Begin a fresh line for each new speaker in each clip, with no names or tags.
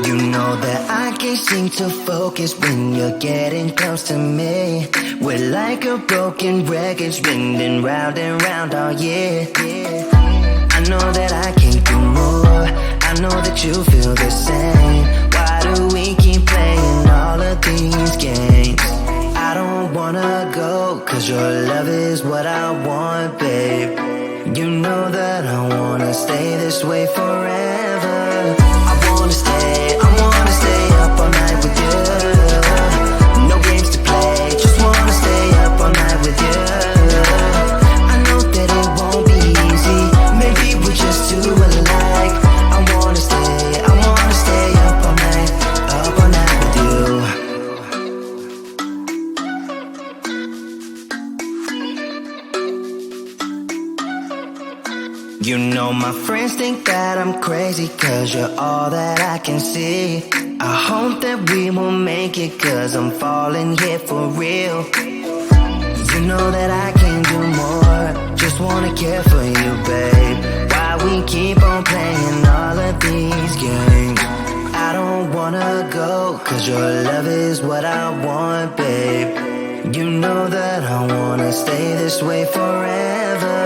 You know that I can't seem to focus when you're getting close to me. We're like a broken record spinning round and round all year. I know that I can't do more. I know that you feel the same. Why do we keep playing all of these games? I don't wanna go, cause your love is what I want, babe. You know that I wanna stay this way forever. I wanna stay up all night with you. No games to play, just wanna stay up all night with you. I know that it won't be easy, maybe we're just too alike. I wanna stay up all night with you. You know my friends think that I'm crazy, cause you're all that I can see. I hope that we will make it, cause I'm falling here for real. You know that I can do more, just wanna care for you, babe. Why we keep on playing all of these games? I don't wanna go, cause your love is what I want, babe. You know that I wanna stay this way forever.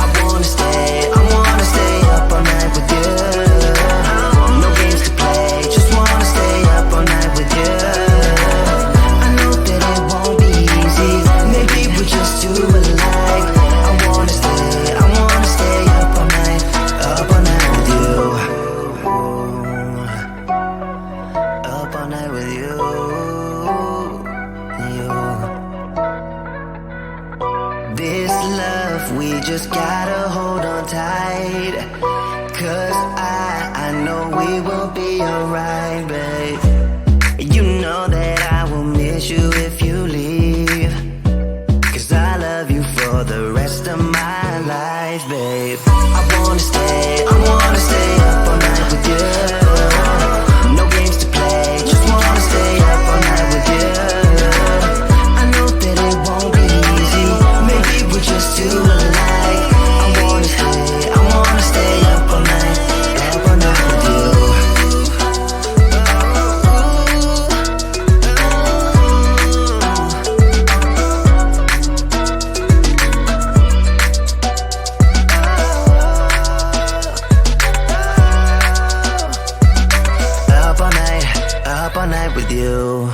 I wanna stay up all night with you. No games to play, just wanna stay up all night with you. I know that it won't be easy, maybe we're just too alike. I wanna stay up all night with you. Up all night with you. This love, we just gotta hold on tight. Cause I know we will be alright, babe. You know that I will miss you if you leave. Cause I love you for the rest of my life, babe. I wanna stay up all night with you. No games to play, just wanna stay up all night with you. I know that it won't be easy, maybe we're just too alike. I wanna stay up all night with you. Up all night with you.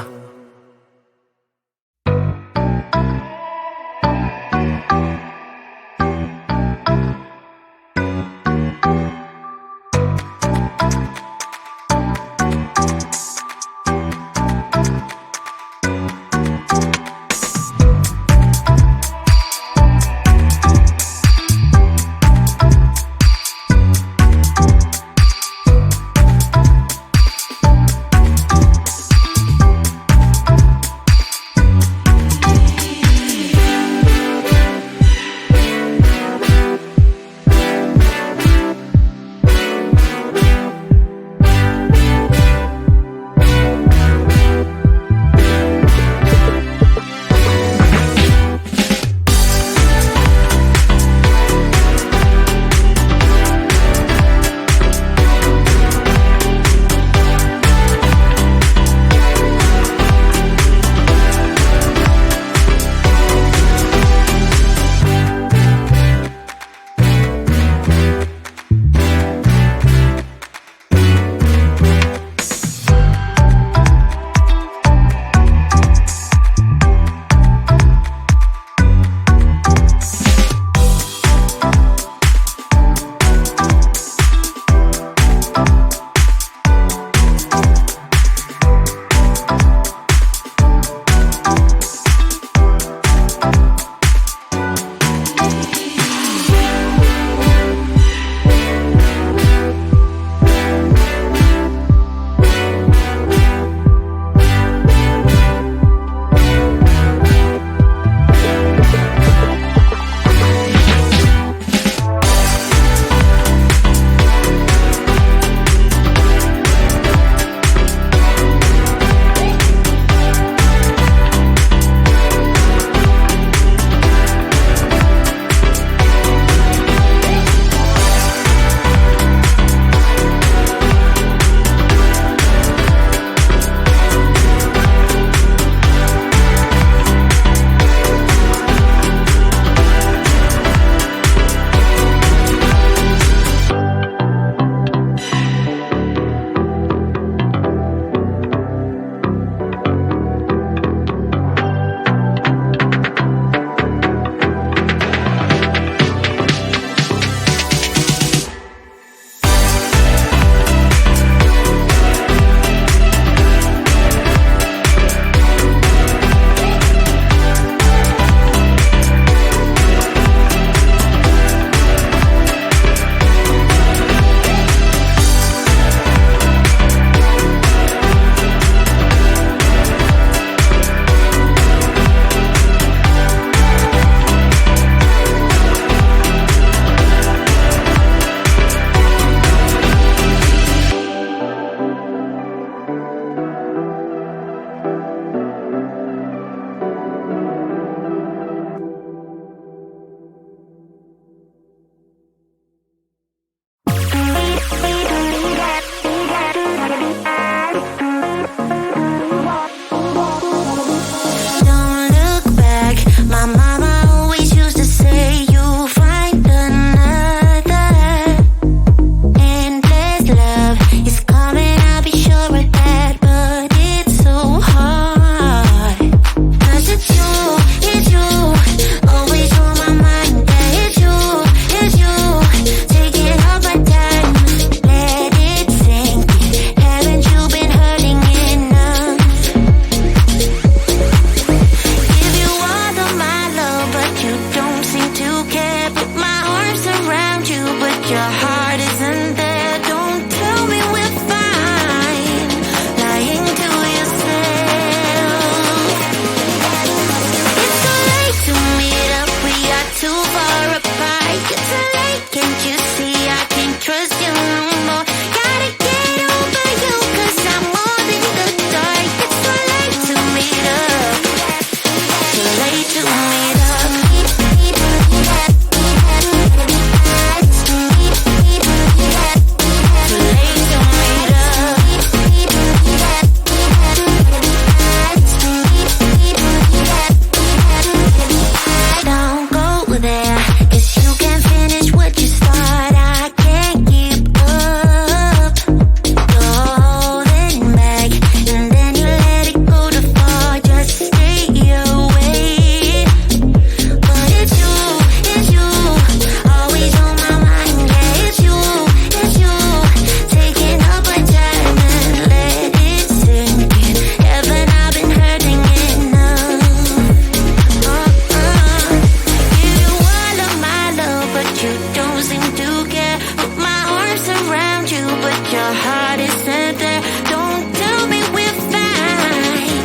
your heart isn't there. Don't tell me we're fine,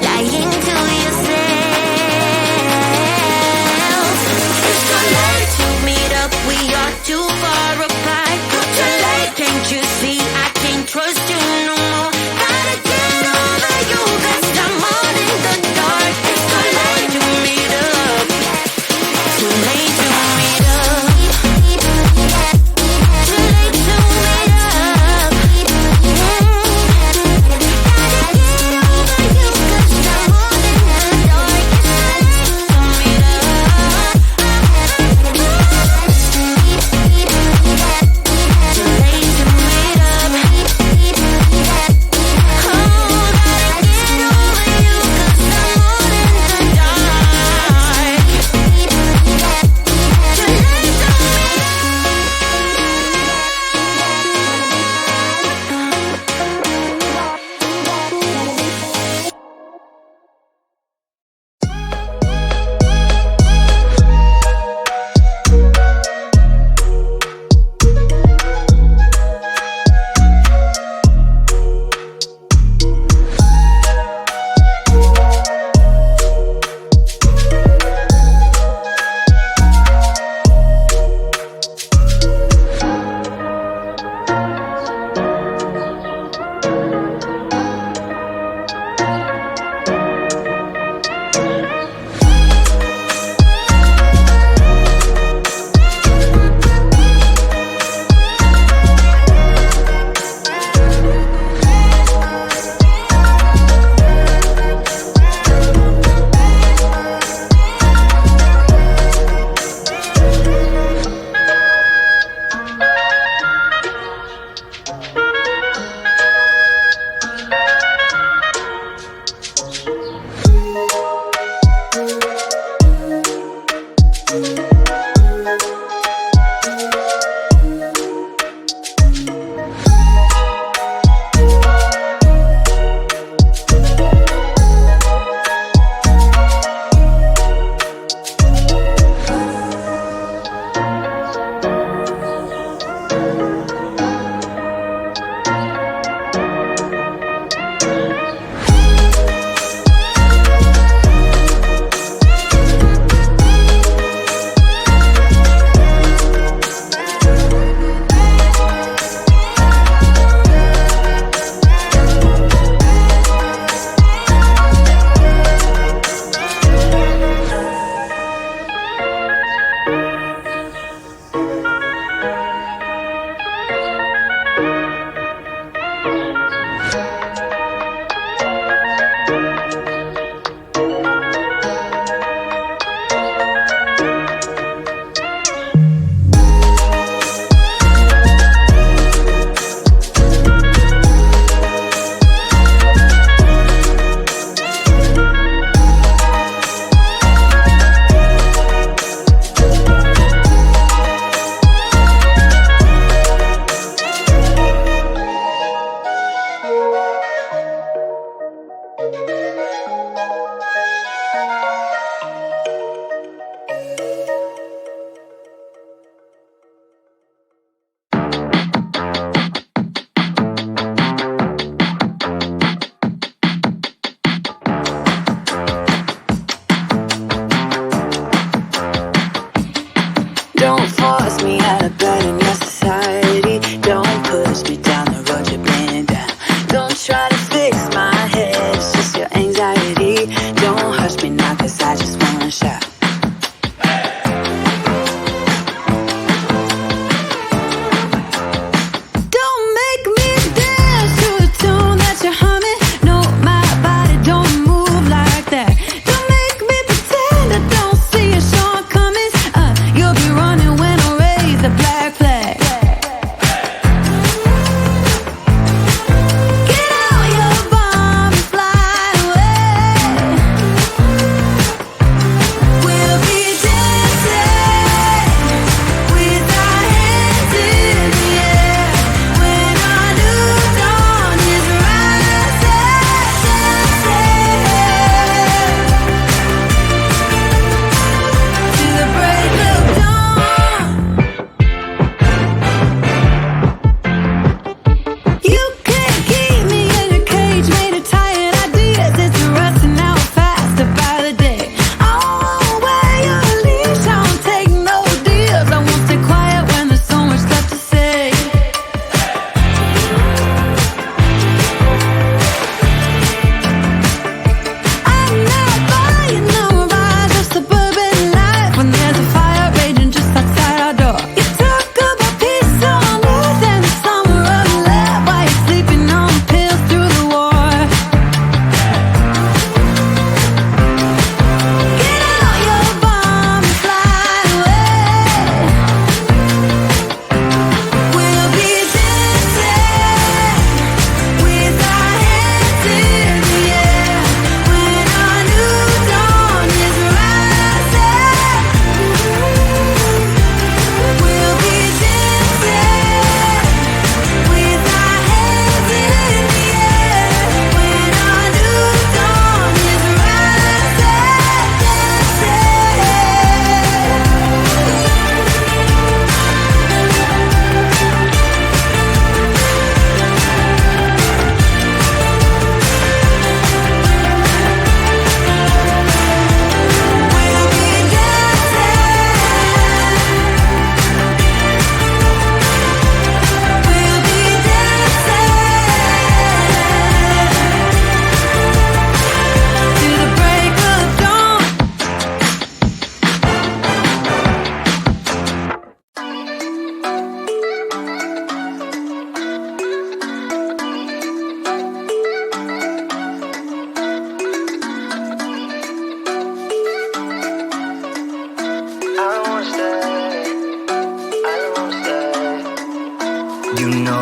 lying to yourself. It's too late to meet up, we are too far apart. Too late, can't you see I can't trust you no more. Gotta get over you, 'cause I'm all in the dark. It's too late to meet up, too late to meet up, too late to meet up.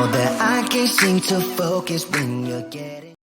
know that I can't seem to focus when you're getting